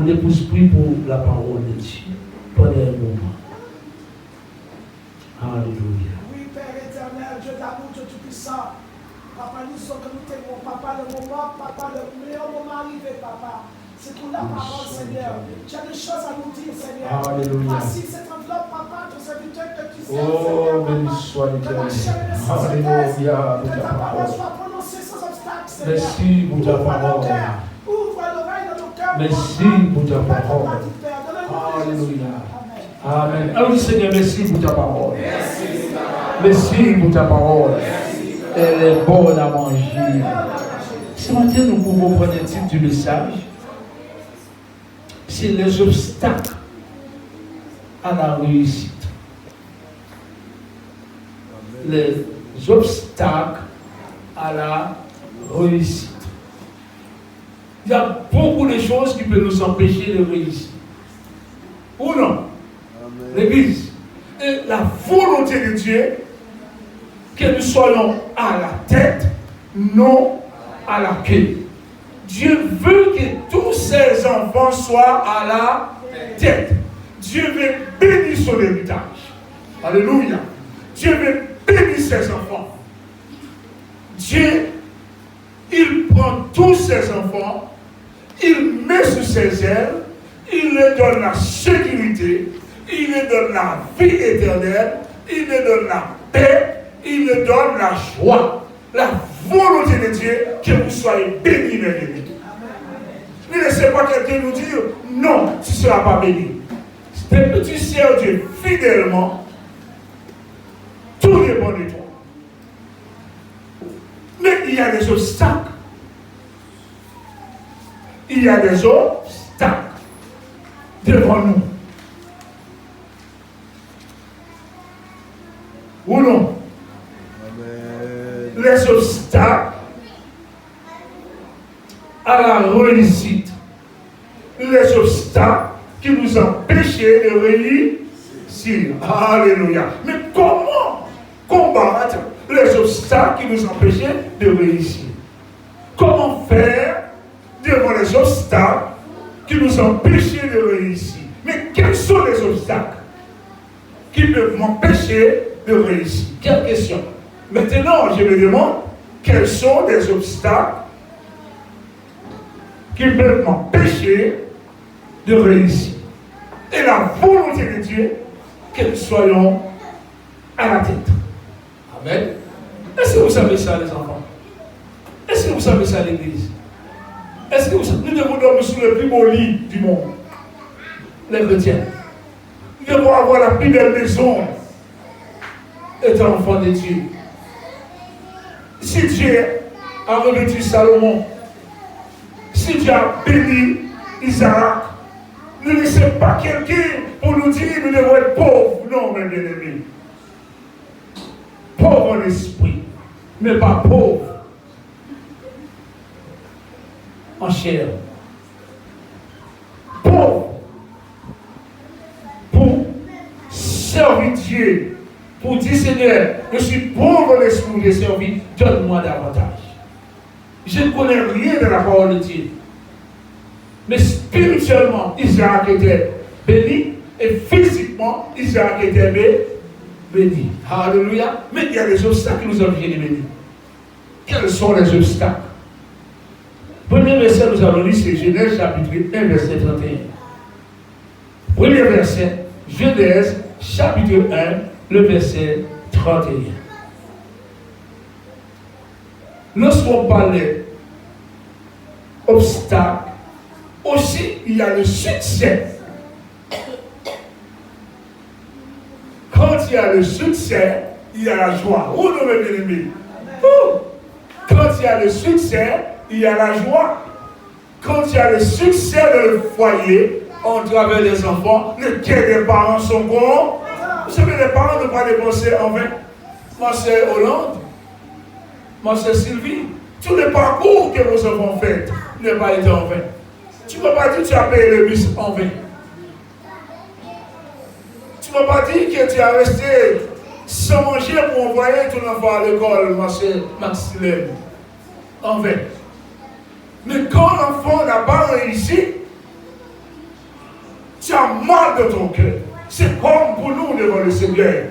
On est plus pris pour la parole de Dieu pendant un moment. Alléluia. Oui, Père éternel, Dieu d'amour, Dieu tout-puissant. Papa, nous sommes que nous t'aimons. Papa, le moment, papa, le meilleur moment arrivé, papa. C'est pour la parole, Seigneur. Tu as des choses à nous dire, Seigneur. Alléluia. Voici cette enveloppe, papa, ton serviteur que tu sais, Oh, béni soit l'Éternel. Alléluia. Que ta parole soit prononcée sans obstacle, Seigneur. Merci pour ta parole. Ouvre l'oreille de nos cœurs. Merci pour ta parole. Alléluia. Amen. Ah oui, Seigneur, merci pour ta parole. Merci pour ta parole. Elle est bonne à manger. Ce matin, nous pouvons prendre le titre du message. C'est les obstacles à la réussite. Les obstacles à la réussite. Il y a beaucoup de choses qui peuvent nous empêcher de réussir. Ou non? L'Église. Et la volonté de Dieu, que nous soyons à la tête, non à la queue. Dieu veut que tous ses enfants soient à la tête. Dieu veut bénir son héritage. Alléluia. Dieu veut bénir ses enfants. Dieu, il prend tous ses enfants, il met sous ses ailes, il leur donne la sécurité, il leur donne la vie éternelle, il leur donne la paix, il leur donne la joie, la volonté de Dieu, que vous soyez bénis, mes amis. Ne laissez pas quelqu'un nous dire, non, tu ne seras pas béni. Dès que tu sers Dieu fidèlement, tout dépend de toi. Mais il y a des obstacles. Il y a des obstacles devant nous. Ou non? Amen. Les obstacles à la réussite. Les obstacles qui nous empêchaient de réussir. Alléluia. Mais comment combattre les obstacles qui nous empêchaient de réussir? Comment faire devant les obstacles qui nous empêchaient de réussir? Mais quels sont les obstacles qui peuvent m'empêcher de réussir? Quelle question? Maintenant, je me demande quels sont les obstacles qui peuvent m'empêcher de réussir. Et la volonté de Dieu, que nous soyons à la tête. Amen. Est-ce que vous savez ça, les enfants? Est-ce que vous savez ça, l'Église? Est-ce que vous savez? Nous devons dormir sur le plus beau lit du monde. Les chrétiens. Nous devons avoir la plus belle maison, étant enfant de Dieu. Si Dieu a revêtu Salomon, si Dieu a béni Isaac, ne laissez pas quelqu'un pour nous dire que nous devons être pauvres. Non, mes bien-aimés. Pauvre en esprit, mais pas pauvre en chair. Pauvre pour servir Dieu, pour dire Seigneur, je suis pauvre en esprit de servir, donne-moi davantage. Je ne connais rien de la parole de Dieu. Mais spirituellement, Isaac était béni et physiquement, Isaac était béni. Alléluia. Mais il y a des obstacles qui nous empêchent de bénir. Quels sont les obstacles? Premier verset, nous allons lire, c'est Genèse chapitre 1, verset 31. Premier verset, Genèse chapitre 1, le verset 31. Lorsqu'on parlait obstacles, aussi il y a le succès. Quand il y a le succès, il y a la joie. Oh non, mes bien-aimés. Quand il y a le succès, il y a la joie. Quand il y a le succès dans le foyer, on travers les enfants, le cœur des parents sont bons. Vous savez, les parents ne peuvent pas dépenser en vain. Ma soeur Hollande, ma soeur Sylvie, tous les parcours que vos enfants font n'ont pas été en vain. Tu ne peux pas dire que tu as payé le bus en vain. Tu ne peux pas dire que tu as resté sans manger pour envoyer ton enfant à l'école, ma soeur Maxilène, en vain. Mais quand l'enfant n'a pas réussi, mal dans ton cœur. C'est comme pour nous devant le Seigneur.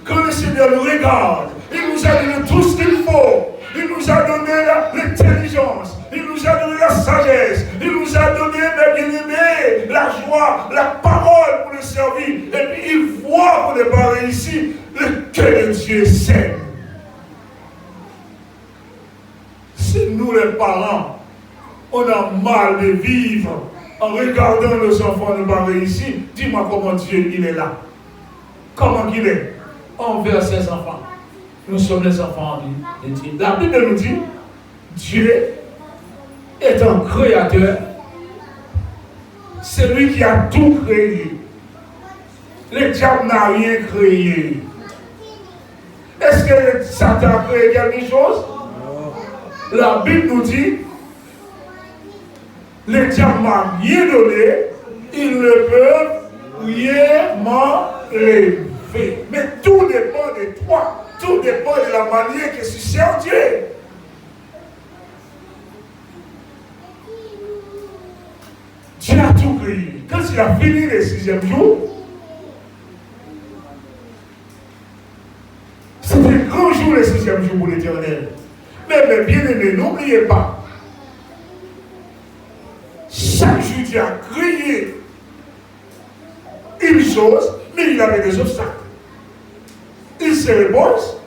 Quand le Seigneur nous regarde, il nous a donné tout ce qu'il faut. Il nous a donné l'intelligence, il nous a donné la sagesse, il nous a donné, mes bien-aimés, la joie, la parole pour le servir. Et puis il voit qu'on n'est pas réussi. Le cœur de Dieu est saint. C'est nous les parents, on a mal de vivre en regardant nos enfants ne pas réussir. Dis-moi comment Dieu il est là. Comment il est envers ses enfants. Nous sommes les enfants de Dieu. La Bible nous dit, Dieu est un créateur. C'est lui qui a tout créé. Le diable n'a rien créé. Est-ce que Satan a créé quelque chose? La Bible nous dit, le diable m'a rien donné, il ne peut rien m'enlever. Mais tout dépend de toi. Tout dépend de la manière que tu sers Dieu. Dieu a tout créé. Quand il a fini le 6e jour, c'est un grand jour le 6e jour pour l'Éternel. Mais mes bien-aimés, n'oubliez pas, chaque jour Dieu a créé une chose, mais il avait des obstacles. Il se repose,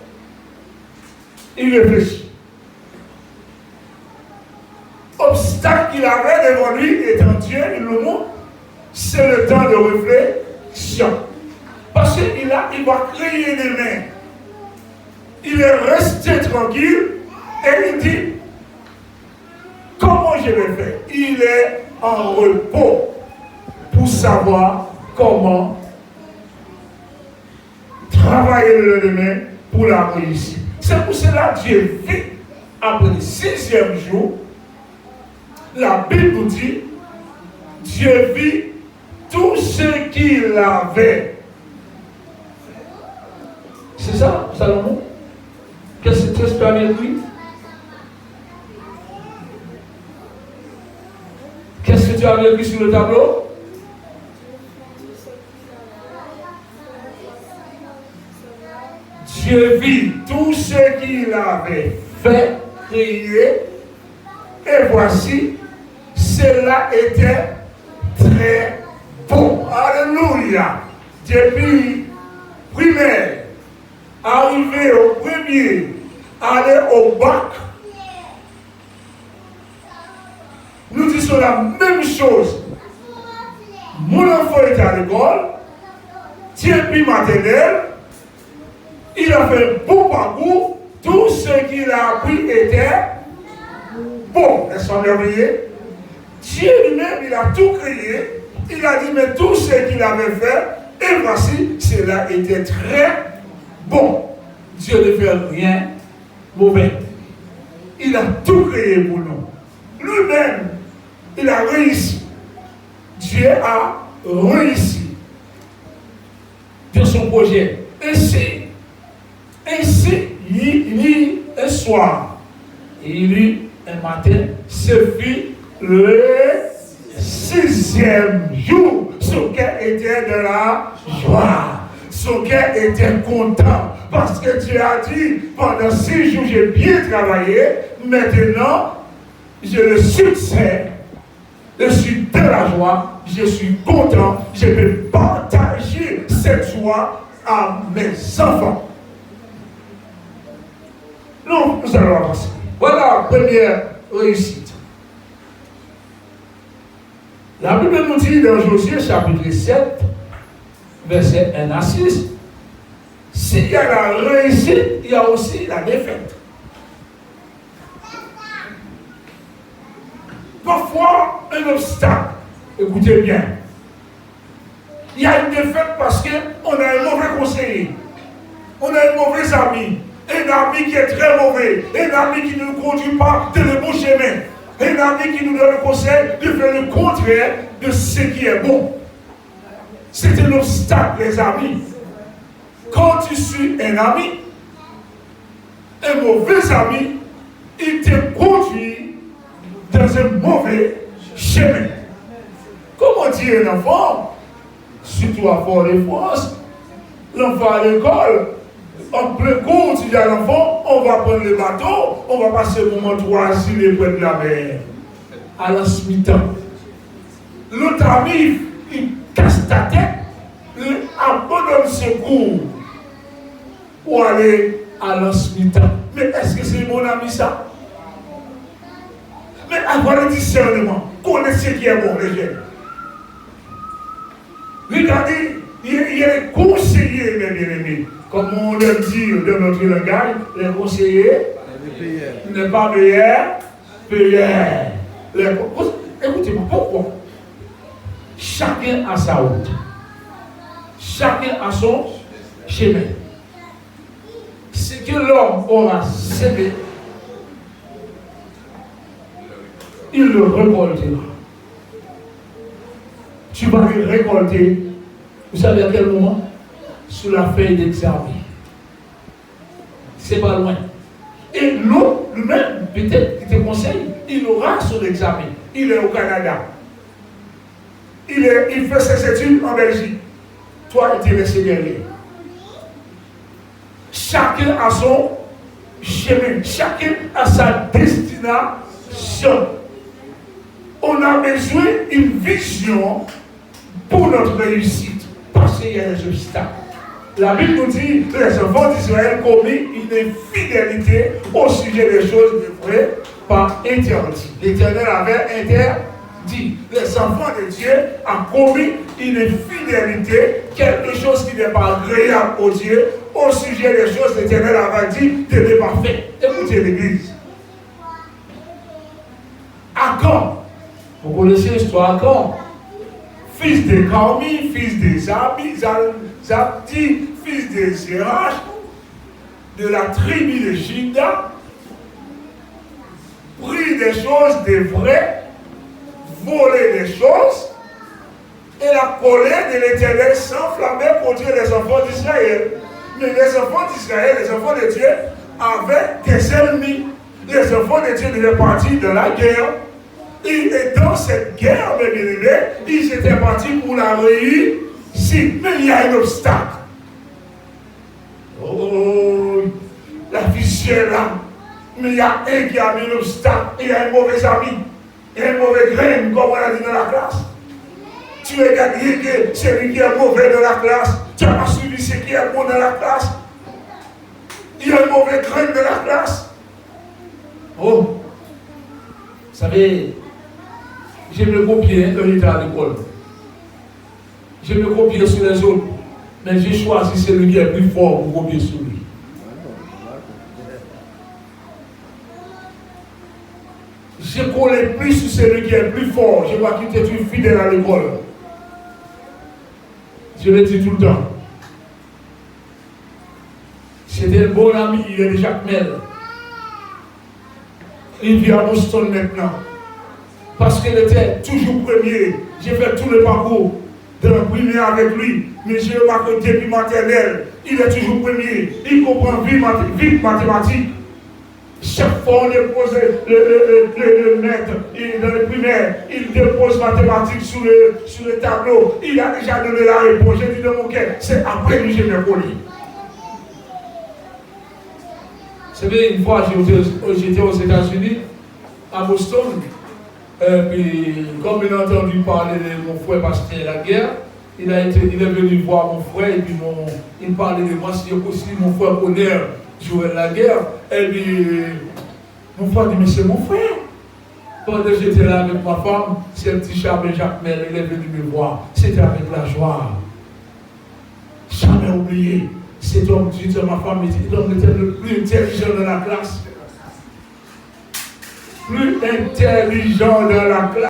il réfléchit. Obstacle qu'il avait devant lui, étant Dieu, il le montre, c'est le temps de réflexion. Parce qu'il va créer des mains. Il est resté tranquille et il dit, comment je vais faire? Il est en repos pour savoir comment travailler le lendemain pour la réussite. C'est pour cela que Dieu vit après le 6e jour. La Bible nous dit, Dieu vit tout ce qu'il avait. C'est ça, Salomon? Qu'est-ce que tu espères bien lui? Qu'est-ce que tu as écrit sur le tableau? Dieu vit tout ce qu'il avait fait, créé, et voici, cela était très bon. Alléluia. Depuis primaire, arrivé au premier, aller au bac, nous disons la même chose. Mon enfant était à l'école, depuis maternelle, il a fait un bon parcours, tout ce qu'il a appris était bon. Est-ce qu'on a oublié? Dieu lui-même, il a tout créé, il a dit, mais tout ce qu'il avait fait, et voici, cela était très bon. Dieu ne fait rien mauvais. Il a tout créé pour nous. Lui-même, il a réussi. Dieu a réussi dans son projet. Ainsi, il un soir, il eut un matin, ce fut le 6e jour. Son cœur était de la joie. Son cœur était content. Parce que Dieu a dit, pendant 6 jours, j'ai bien travaillé. Maintenant, j'ai le succès. Je suis de la joie. Je suis content. Je vais partager cette joie à mes enfants. Non, nous allons avancer. Voilà la première réussite. La Bible nous dit dans Josué chapitre 7, verset 1 à 6, s'il y a la réussite, il y a aussi la défaite. Parfois, un obstacle, écoutez bien, il y a une défaite parce qu'on a un mauvais conseiller, on a un mauvais ami, un ami qui est très mauvais, un ami qui ne nous conduit pas dans le bon chemin, un ami qui nous donne le conseil de faire le contraire de ce qui est bon. C'est un obstacle, les amis. Quand tu suis un ami, un mauvais ami, il te conduit dans un mauvais chemin. Comment dire un enfant? surtout à Fort-de-France, l'enfant à l'école, en plein cours, tu dis à l'enfant, on va prendre le bateau, on va passer le moment 3 assis près de la mer. À la mi-temps. L'autre ami, il casse ta tête, il abandonne ses cours pour aller à la mi-temps. Mais est-ce que c'est mon ami ça? Mais avoir le discernement, connaître ce qui est bon, les jeunes. Regardez, il y a les conseillers, mes bien-aimés. Comme on le dit dans notre langage, les conseillers n'est pas meilleur, payeur. Écoutez-moi, pourquoi? Chacun a sa route. Chacun a son chemin. Ce que l'homme aura semé, il le récoltera. Tu vas le récolter. Vous savez à quel moment? Sous la feuille d'examen. C'est pas loin. Et l'autre, lui-même, peut-être, il te conseille, il aura son examen. Il est au Canada. Il fait ses études en Belgique. Toi, tu es resté derrière. Chacun a son chemin. Chacun a sa destination. On a besoin d'une vision pour notre réussite. Parce qu'il y a des obstacles. La Bible nous dit que les enfants d'Israël commis une infidélité au sujet des choses de vraies par interdit. L'Éternel avait interdit. Les enfants de Dieu ont commis une infidélité, quelque chose qui n'est pas agréable au Dieu, au sujet des choses que l'Éternel avait dit de ne pas faire. Écoutez l'Église. Achan, vous connaissez l'histoire Achan, fils de Carmi, fils de Zabdi, fils de Zérach, de la tribu de Juda, pris des choses de vraies, volé des choses, et la colère de l'Éternel s'enflammait contre les enfants d'Israël. Mais les enfants d'Israël, les enfants de Dieu, avaient des ennemis. Les enfants de Dieu devaient partir de la guerre. Et dans cette guerre, mes bien-aimés, ils étaient partis pour la réussir. Mais il y a un obstacle. Oh, la vie est là. Mais il y a un qui a mis l'obstacle. Il y a un mauvais ami. Il y a un mauvais grain, comme on a dit dans la classe. Tu regardes que celui qui est mauvais dans la classe, tu n'as pas suivi ce qui est bon dans la classe. Il y a un mauvais grain dans la classe. Oh, vous savez, j'aime le copier quand j'étais à l'école. J'aime le copier sur les autres. Mais j'ai choisi celui qui est plus fort pour copier sur lui. J'ai collé plus sur celui qui est plus fort. Je vois qu'il était fidèle à l'école. Je le dis tout le temps. C'était un bon ami, il est de Jacques Mel. Il vit à Boston maintenant. Parce qu'il était toujours premier. J'ai fait tout le parcours de la primaire avec lui. Mais j'ai remarqué depuis maternelle, il est toujours premier. Il comprend vite mathématiques. Chaque fois on dépose le maître dans le primaire, il dépose mathématiques sur le tableau. Il a déjà donné la réponse. J'ai dit dans mon cœur, c'est après que je vais coller. Vous savez, une fois j'étais aux États-Unis, à Boston, puis comme il a entendu parler de mon frère parce qu'il y a la guerre, il est venu voir mon frère et puis il parlait de moi, si possible, mon frère connaît jouer la guerre. Et puis mon frère dit, mais c'est mon frère. Pendant que j'étais là avec ma femme, c'est le petit Charles Jacques Mel, il est venu me voir. C'était avec la joie. Jamais oublié. Cet homme dit à ma femme, l'homme était le plus intelligent de la classe. Plus intelligent de la classe.